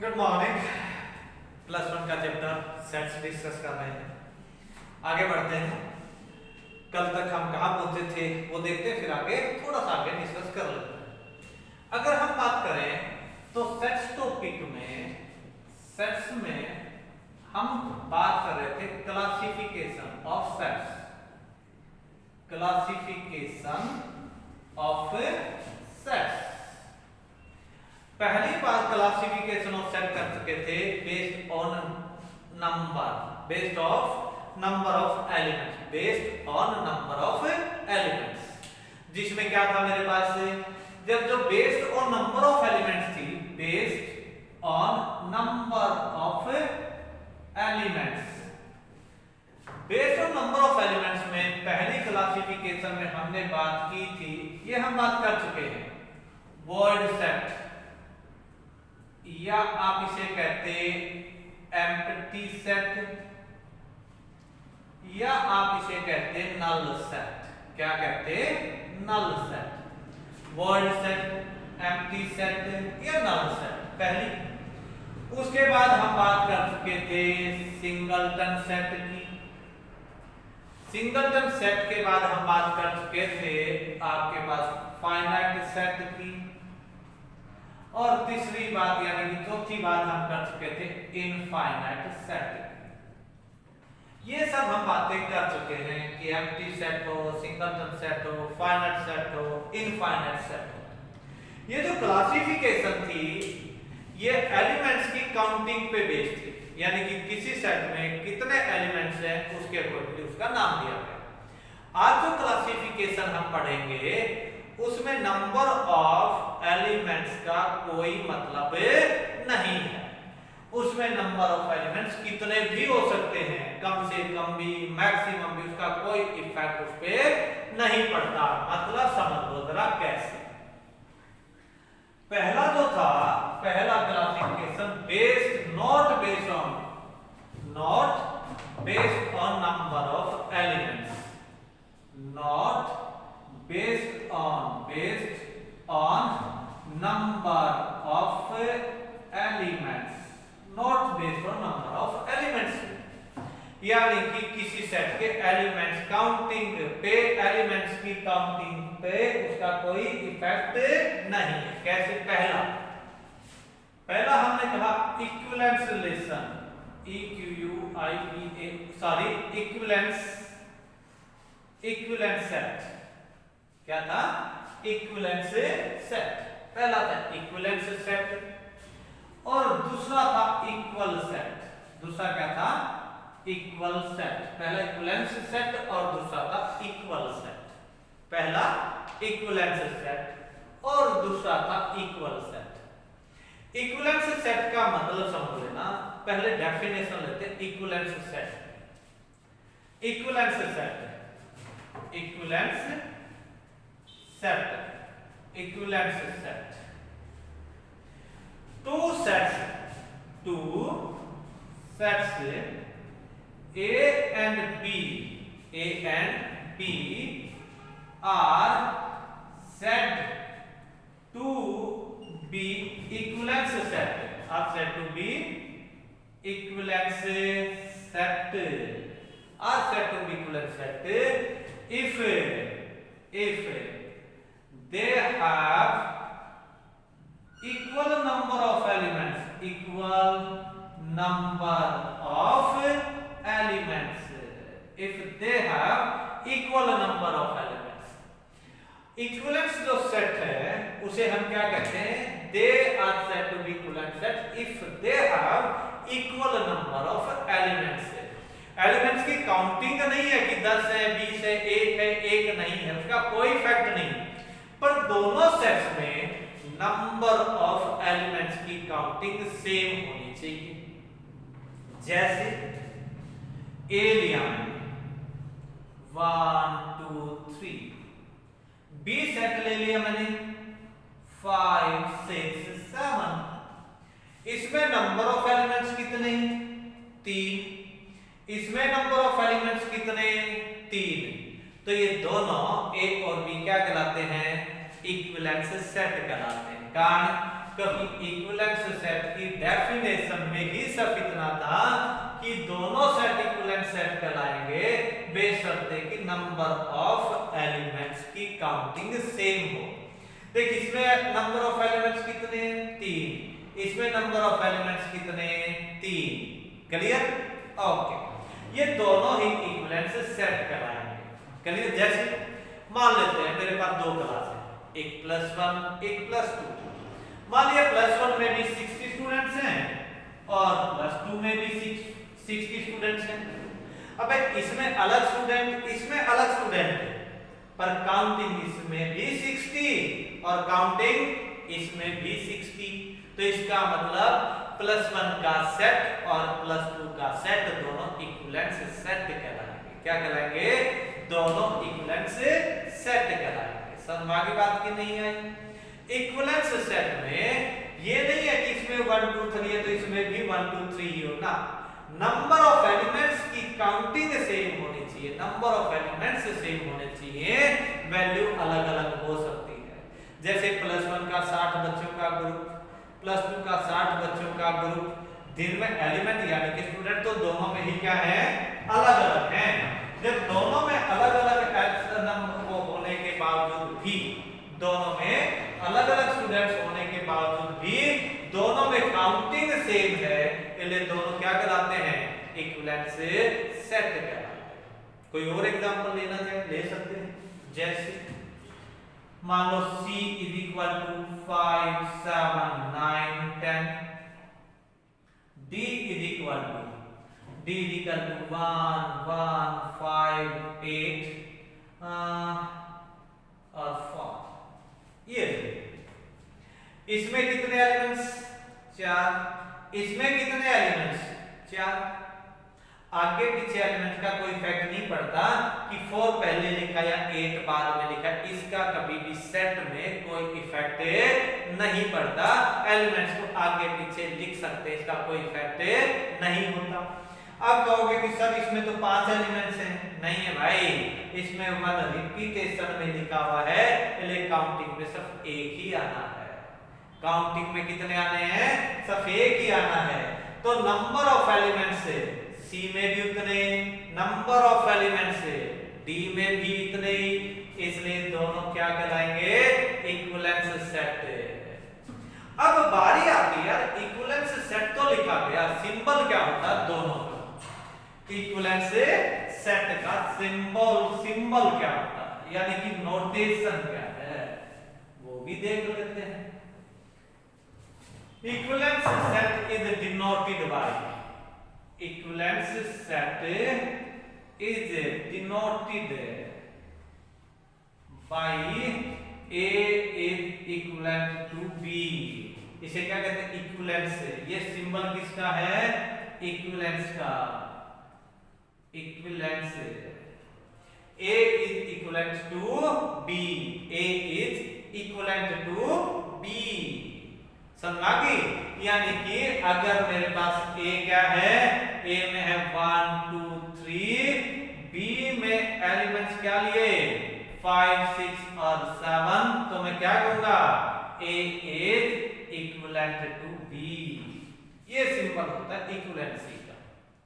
Good morning. Plus one का chapter sets discuss कर रहे हैं। आगे बढ़ते हैं। कल तक हम कहाँ पहुंचे थे वो देखते हैं, फिर आगे थोड़ा सा आगे डिस्कस कर लेते हैं। अगर हम बात करें तो सेट्स टॉपिक में हम बात कर रहे थे classification of sets. Classification of sets. पहली बार क्लासिफिकेशन ऑफ सेट कर चुके थे based on number, based of number of elements, based on number of elements. जिसमें क्या था मेरे पास, जब जो based on number of elements थी, based on number of elements, based on number of elements में पहली क्लासिफिकेशन में हमने बात की थी, ये हम बात कर चुके हैं, वॉइड सेट, या आप इसे कहते एम्प्टी सेट, या आप इसे कहते नल सेट। क्या कहते? Null set, void set, empty set या नल सेट पहली। उसके बाद हम बात कर चुके थे सिंगलटन सेट की। सिंगलटन सेट के बाद हम बात कर चुके थे आपके पास फाइनाइट सेट की, और तीसरी बात यानी कि चौथी बात हम कर चुके थे इनफाइनाइट सेट। ये सब हम बातें कर चुके हैं कि एम्प्टी सेट हो, सिंगलटन सेट हो, फाइनाइट सेट हो, इनफाइनाइट सेट हो। ये जो क्लासिफिकेशन थी ये एलिमेंट्स की काउंटिंग पे बेस्ड थी, यानी कि किसी सेट में कितने एलिमेंट्स हैं उसके अकॉर्डिंग उसका नाम दिया गया। आज जो क्लासिफिकेशन हम पढ़ेंगे उसमें नंबर ऑफ एलिमेंट्स का कोई मतलब नहीं है। उसमें नंबर ऑफ एलिमेंट्स कितने भी हो सकते हैं, कम से कम भी, मैक्सिमम भी, उसका कोई इफेक्ट उस पे नहीं पड़ता। मतलब समझ लो जरा कैसे। पहला जो था, पहला classification based not based on number of elements, not based on number of elements, not based on number of elements। यानी कि किसी सेट के एलिमेंट्स काउंटिंग पे, एलिमेंट्स की काउंटिंग पे उसका कोई इफेक्ट नहीं है। कैसे? पहला हमने कहा इक्विवेलेंस रिलेशन, इक्विवेलेंस सेट। क्या था? Equivalence set. पहला था इक्विवेलेंस सेट और दूसरा था इक्वल सेट। दूसरा क्या था? Equal set. पहला इक्विवेलेंस सेट और दूसरा था इक्वल सेट। पहला इक्विवेलेंस सेट और दूसरा था इक्वल सेट। इक्विवेलेंस सेट का मतलब समझ लेना। पहले डेफिनेशन लेते हैं equivalence set. Equivalence set, equivalence set, equivalence set, two sets A and B are said to be equivalence set, are said to be equivalence set, are said to be equivalence set if they have equal number of elements, equal number of elements, if they have equal number of elements। Equivalence जो set है उसे हम क्या कहते हैं? they are said to be equivalent set if they have equal number of elements। Elements की counting नहीं है कि 10 है, 20 है, 1 है, 1 नहीं है, उसका कोई इफेक्ट नहीं, पर दोनों सेट्स में नंबर ऑफ एलिमेंट्स की काउंटिंग सेम होनी चाहिए। जैसे ए लिया मैंने 1 2 3, बी सेट ले लिया मैंने 5 6 7। इसमें नंबर ऑफ एलिमेंट्स कितने? 3। इसमें नंबर ऑफ एलिमेंट्स कितने? 3। तो ये दोनों ए और बी क्या कहलाते हैं? इक्विवेलेंस सेट कहलाते हैं। कारण क्योंकि इक्विवेलेंस सेट की डेफिनेशन में ही सिर्फ इतना था कि दोनों सेट इक्विवेलेंट सेट कहलाएंगे बेशर्ते कि नंबर ऑफ एलिमेंट्स की काउंटिंग सेम हो। देख इसमें नंबर ऑफ एलिमेंट्स कितने 3, इसमें नंबर ऑफ एलिमेंट्स कितने 3। क्लियर? ओके, ये दोनों ही इक्विवेलेंट सेट कहलाएंगे। क्लियर? जैसे मान लेते हैं मेरे पास दो क्लास है, एक +1 एक +2। मान लिया +1 में भी 60 स्टूडेंट्स हैं और +2 में भी 60 स्टूडेंट्स हैं। अब इसमें अलग स्टूडेंट इसमें अलग स्टूडेंट है, पर काउंटिंग इसमें भी 60 और काउंटिंग इसमें भी 60। तो इसका मतलब +1 का सेट और +2 का सेट दोनों इक्विवेलेंट सेट कहलाएंगे। क्या कहलाएंगे? दोनों इक्विवेलेंट सेट कहलाएंगे। समझ में बात की नहीं आई? इक्विवेलेंट सेट में ये नहीं है कि इसमें 1 2 3 है तो इसमें भी 1 2 3 ही हो ना। नंबर ऑफ एलिमेंट्स की काउंटिंग सेम होनी चाहिए, नंबर ऑफ एलिमेंट्स सेम होने चाहिए, वैल्यू अलग-अलग हो सकती है। जैसे +1 का 60 बच्चों का ग्रुप, +2 का 60 बच्चों का ग्रुप, दिन में एलिमेंट यानी कि स्टूडेंट तो दोनों में ही क्या है? अलग-अलग हैं। जब दोनों में अलग-अलग नंबर होने के बावजूद भी, दोनों में अलग-अलग स्टूडेंट्स होने के बावजूद भी दोनों में काउंटिंग सेम है, इसलिए दोनों क्या कहलाते हैं? इक्विवेलेंट सेट कहलाते हैं। कोई और एग्जांपल लेना चाहे ले सकते हैं। जैसे मान लो C = 5 7 9 10, D = 1 1 5 8 और 4। ये इसमें कितने एलिमेंट्स? 4। इसमें कितने एलिमेंट्स? 4। आगे पीछे एलिमेंट का कोई इफेक्ट नहीं पड़ता कि 4 पहले लिखा या 8 बाद में लिखा, इसका कभी भी सेट में कोई इफेक्ट नहीं पड़ता। एलिमेंट्स को आगे पीछे लिख सकते, इसका कोई इफेक्ट नहीं होता। अब कहोगे कि सर इसमें तो 5 एलिमेंट्स हैं। नहीं है भाई, इसमें 1 रिपीटेशन में लिखा हुआ है, इसलिए काउंटिंग में सिर्फ एक ही आना है। काउंटिंग में कितने आने हैं? सिर्फ एक ही आना है। तो नंबर ऑफ एलिमेंट्स से C में भी उतने, नंबर ऑफ एलिमेंट्स से D में भी इतने ही, इसलिए दोनों क्या कहलाएंगे? Equivalent set. अब बारी आती है यार, इक्विवेलेंट सेट तो लिखा गया, सिंबल क्या होता है दोनों का? इक्विवेलेंट सेट का सिंबल क्या होता है, यानी कि नोटेशन क्या है, वो भी देख लेते हैं। Equivalent set is denoted by, equivalent set is denoted by A is equivalent to B। इसे क्या कहते हैं? इक्विवेलेंस। ये सिंबल किसका है? इक्विवेलेंस का। Equivalence A is equivalent to B, A is equivalent to B। समझ आ गई? यानी कि अगर मेरे पास A क्या है? A में है 1 2 3, B में एलिमेंट्स क्या लिए? 5 6 और 7, तो मैं क्या कहूंगा? A is equivalent to B। ये सिंपल होता है इक्विवेलेंसी का।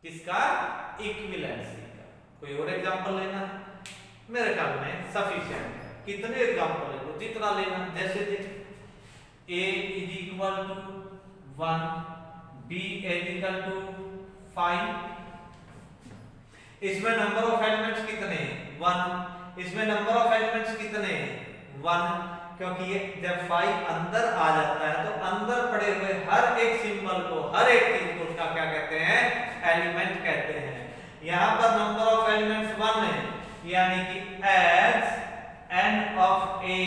किसका? इक्विवेलेंसी का। कोई और एग्जांपल लेना है? मेरे ख्याल में सफिशिएंट है। कितने एग्जांपल है? जितना लेना। जैसे देख A is equal to 1, B is equal to 5। इसमें नंबर ऑफ एलिमेंट्स कितने? 1। इसमें नंबर ऑफ एलिमेंट्स कितने? 1। क्योंकि ये जब 5 अंदर आ जाता है तो अंदर पड़े हुए हर एक सिंबल को, हर एक चीज को उसका क्या कहते हैं? एलिमेंट कहते हैं। यहां पर नंबर ऑफ एलिमेंट्स 1 है, यानी कि as n of A,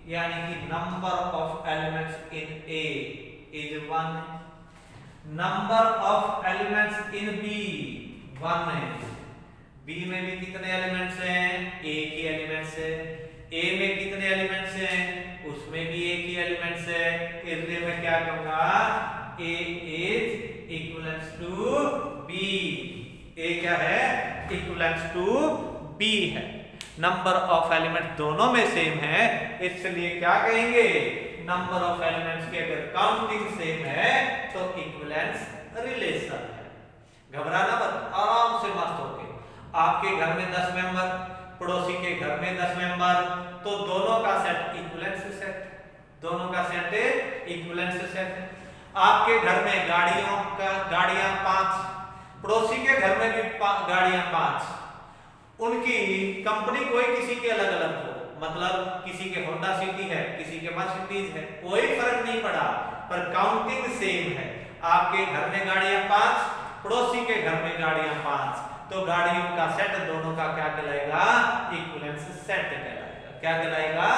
यानी कि number of elements in A is 1। Number of elements in B 1 है। B में भी कितने एलिमेंट्स हैं? एक ही एलिमेंट्स है। A में कितने एलिमेंट्स हैं? उसमें भी एक ही एलिमेंट्स है। इसलिए मैं क्या कहूंगा? A is equivalent to B। A क्या है? equivalent to B है। नंबर ऑफ एलिमेंट दोनों में सेम है, इसलिए क्या कहेंगे? नंबर ऑफ एलिमेंट्स की अगर काउंटिंग सेम है तो इक्विवेलेंस रिलेशन है। घबराना मत, आराम से मस्त होके। आपके घर में 10 मेंबर, पड़ोसी के घर में 10 मेंबर, तो दोनों का सेट इक्विवेलेंस सेट, दोनों का सेट इक्विवेलेंस सेट। आपके घर में गाड़ियां 5, पड़ोसी के घर में भी गाड़ियां 5, उनकी कंपनी कोई किसी के अलग अलग हो, मतलब किसी के होंडा सिटी है, किसी के मर्सिडीज है, कोई फर्क नहीं पड़ा, पर काउंटिंग सेम है। आपके घर में गाड़ियां 5, पड़ोसी के घर में गाड़ियां 5, तो गाड़ियों का सेट दोनों का क्या कहलाएगा? इक्विवेलेंस सेट कहलाएगा। क्या कहलाएगा?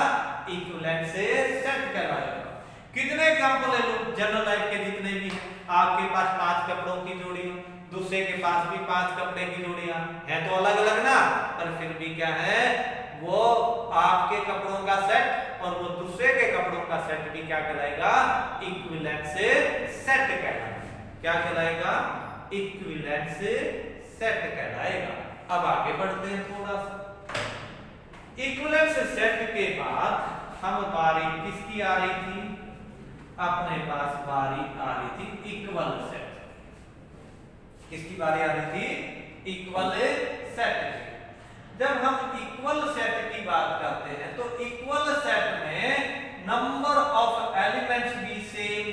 इक्विवेलेंस सेट कहलाएगा। कितने एग्जांपल ले लो जनरल लाइफ के जितने भी हैं। आपके पास 5 कपड़ों की जोड़ी, दूसरे के पास भी 5 कपड़े की जोड़ियां हैं, तो अलग अलग ना, पर फिर भी क्या है, वो आपके कपड़ों का सेट और वो दूसरे के कपड़ों का सेट भी क्या कहलाएगा? इक्विवेलेंस सेट कहलाएगा। क्या कहलाएगा? इक्विवेलेंस सेट कहलाएगा। अब आगे बढ़ते हैं थोड़ा सा। इक्विवेलेंस सेट के बाद हम बारी किसकी आ रही थी? अपने पास बारी आ रही थी इक्वल सेट। किसकी बारी आ रही थी? इक्वल सेट की। जब हम इक्वल सेट की बात करते हैं तो इक्वल सेट में नंबर ऑफ एलिमेंट्स भी सेम,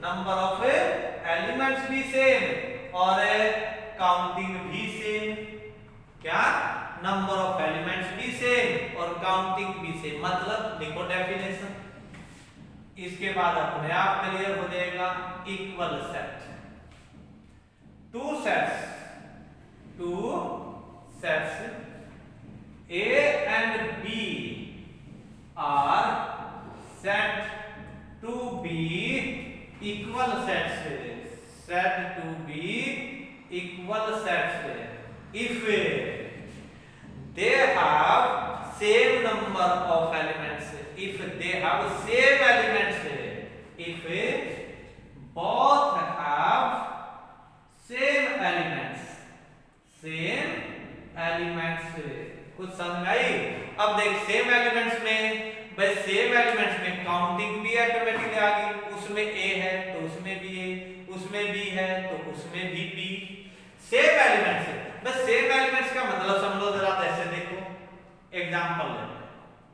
नंबर ऑफ एलिमेंट्स भी सेम और काउंटिंग भी सेम। क्या? नंबर ऑफ एलिमेंट्स भी सेम और काउंटिंग भी सेम। मतलब लिखो डेफिनेशन, इसके बाद अपने आप क्लियर हो जाएगा। Equal set, two sets A and B are said to be equal sets, said to be equal sets if they have same number of elements, if they have same elements, if both have same elements, कुछ समझ आई? अब देख same elements में, भाई same elements में counting भी automatically आ गई। उसमें ए है तो उसमें भी ए, उसमें बी है तो उसमें भी बी। सेम एलिमेंट्स है, बस सेम एलिमेंट्स का मतलब समझ लो जरा, ऐसे देखो एग्जांपल ले।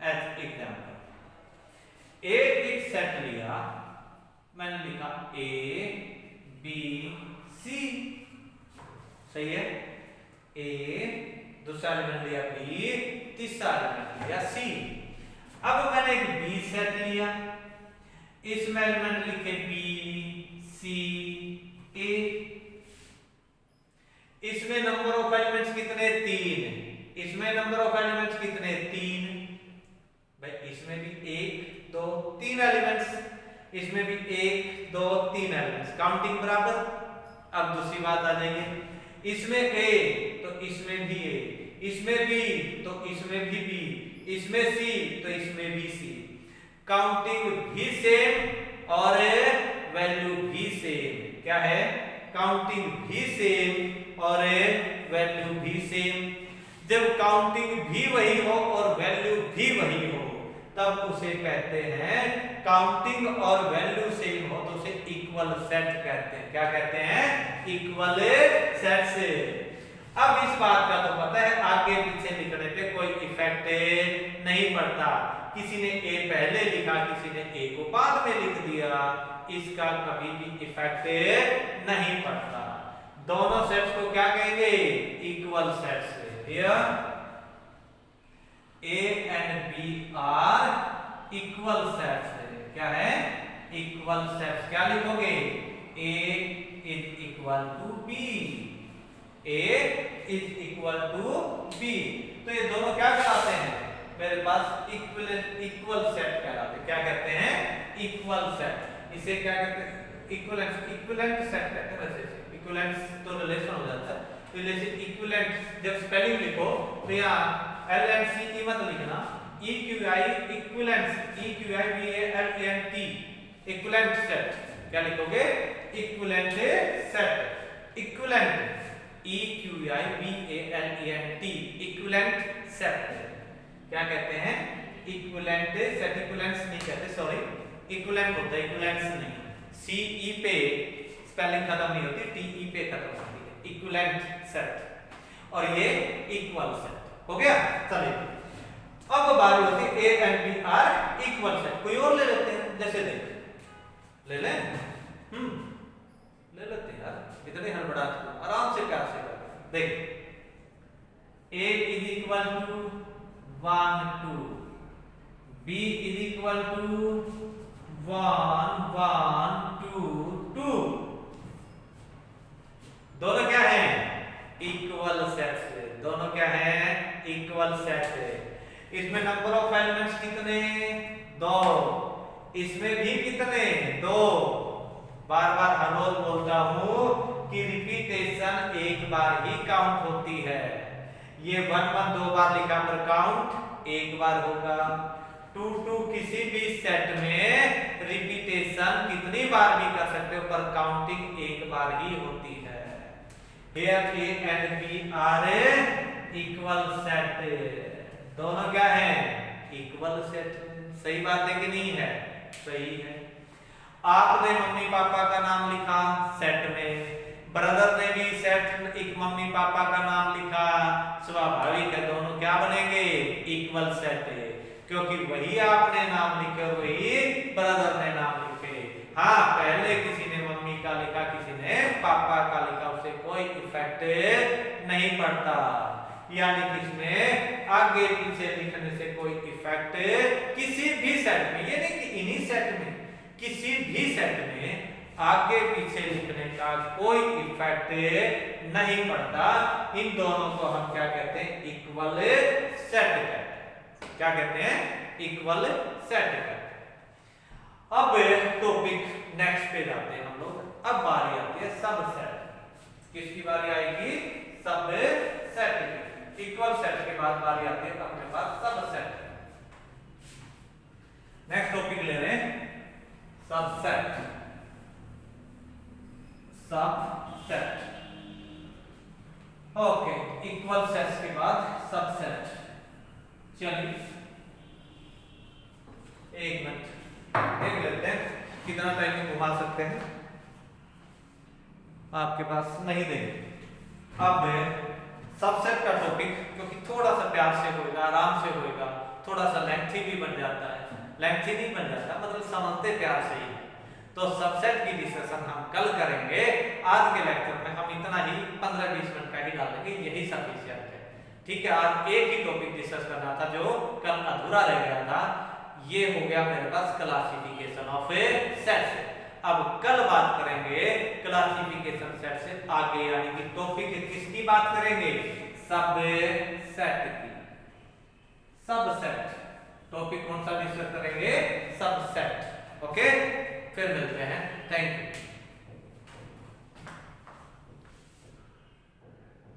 एज एग्जांपल एक सेट लिया, मैंने लिखा ए बी सी, सही है। ए दूसरा एलिमेंट लिया बी, तीसरा एलिमेंट लिया सी। अब मैंने एक बी सेट लिया, इसमें एलिमेंट लिखे बी सी ए। इसमें नंबर ऑफ एलिमेंट्स कितने? 3। इसमें नंबर ऑफ एलिमेंट्स कितने? 3। भाई इसमें भी 1 2 3 एलिमेंट्स, इसमें भी 1 2 3 एलिमेंट्स, काउंटिंग बराबर। अब दूसरी बात आ जाएगी, इसमें ए तो इसमें भी ए, इसमें बी तो इसमें भी बी, इसमें सी तो इसमें भी सी। काउंटिंग भी सेम और वैल्यू भी सेम। क्या है? काउंटिंग भी सेम और वैल्यू भी सेम। जब काउंटिंग भी वही हो और वैल्यू भी वही हो तब उसे कहते हैं, काउंटिंग और वैल्यू सेम हो तो उसे इक्वल सेट कहते हैं। क्या कहते हैं? इक्वल सेट से। अब इस बात का तो पता है आगे पीछे लिखने पे कोई इफेक्ट नहीं पड़ता। किसी ने ए पहले लिखा, किसी ने ए को बाद में लिख दिया, इसका कभी भी इफेक्ट नहीं पड़ता। दोनों सेट्स को क्या कहेंगे? Equal sets. Here A and B are equal sets। क्या है? Equal sets. क्या लिखोगे? A is equal to B, A is equal to B। तो ये दोनों क्या कहलाते हैं? मेरे पास इक्वल सेट कहलाते हैं। क्या कहते हैं? Equal set. इसे क्या कहते हैं? इक्विवेलेंट सेट कहते हैं। वैसे इक्विवेलेंस तो रिलेशन हो जाता है, रिलेशन इक्विवेलेंट। जब स्पेलिंग लिखो तो यहाँ एल एंड सी की मत लिखना, E Q I equivalence, E Q I V A L N T, equivalent set. क्या लिखोगे? Equivalent set. Equivalent E Q I V A L N T, equivalent set. क्या कहते हैं? Equivalent set. इक्विवेलेंस नहीं कहते, सॉरी, इक्विवेलेंट होता है, equivalence नहीं। सी ई पे स्पेलिंग खत्म नहीं होती, टी ई पे खत्म होती है, इक्विवेलेंट सेट। और ये इक्वल सेट हो गया। चलिए अब बारी होती है A and B are equal set. कोई और ले लेते हैं, जैसे देख ले लें, ले लेते हैं यार, इतने हड़बड़ा आराम से प्यार से कर। देख A is equal to 1 2, B is equal to 1 1 2 2। दोनों क्या हैं? Equal sets. दोनों क्या हैं? Equal sets. इसमें नंबर ऑफ एलिमेंट्स कितने? 2। इसमें भी कितने? 2। बार बार हर रोज बोलता हूं कि रिपीटेशन एक बार ही काउंट होती है। ये 1 1 2 बार लिखा पर काउंट एक बार होगा। 2 2 किसी भी सेट में रिपीटेशन कितनी बार भी कर सकते हो पर काउंटिंग एक बार ही होती है। Here A and B are equal set। दोनों क्या है? Equal set. सही बात है कि नहीं है? सही है। आपने मम्मी पापा का नाम लिखा सेट में, ब्रदर ने भी सेट एक मम्मी पापा का नाम लिखा, स्वाभाविक है दोनों क्या बनेंगे? Equal set. क्योंकि वही आपने नाम लिखे, वही ब्रदर ने नाम लिखे। हाँ, पहले किसी ने मम्मी का लिखा, किसी ने पापा का लिखा, उससे कोई इफेक्ट नहीं पड़ता। यानी किसमें आगे पीछे लिखने से कोई इफेक्ट किसी भी सेट में, ये नहीं कि इन्हीं सेट में, किसी भी सेट में आगे पीछे लिखने का कोई इफेक्ट नहीं पड़ता। इन दोनों को हम क्या कहते हैं? इक्वल सेट कहते हैं। क्या कहते हैं? इक्वल सेट कहते हैं। अब टॉपिक नेक्स्ट पे जाते हैं हम लोग। अब बारी आती है सबसेट। किसकी बारी आएगी? सबसेट की। इक्वल सेट के बाद बारी आती है अपने पास सबसेट। नेक्स्ट टॉपिक ले रहे हैं subset. Subset, okay, equal sets के बाद सबसेट। चलिए एक मिनट देख लेते हैं कितना टाइम में घुमा सकते हैं। आपके पास नहीं देंगे। अब सबसेट का टॉपिक क्योंकि थोड़ा सा प्यार से होगा, आराम से होगा, थोड़ा सा लेंथी भी बन जाता है। लेंथी नहीं बन जाता, मतलब समझते प्यार से ही। तो सबसेट की डिस्कशन हम कल करेंगे। आज के लेक्चर में हम इतना ही 15-20 मिनट का ही डालेंगे, यही सफिशिएंट है। ठीक है, आज एक ही टॉपिक डिस्कस करना था जो कल अधूरा रह गया था। ये हो गया मेरे पास क्लासिफिकेशन ऑफ सेट्स। अब कल बात करेंगे क्लासिफिकेशन सेट से आगे, यानी कि टॉपिक किसकी बात करेंगे? सबसेट की। सबसेट टॉपिक कौन सा डिस्कस करेंगे? सबसेट। ओके, फिर मिलते हैं। Thank you.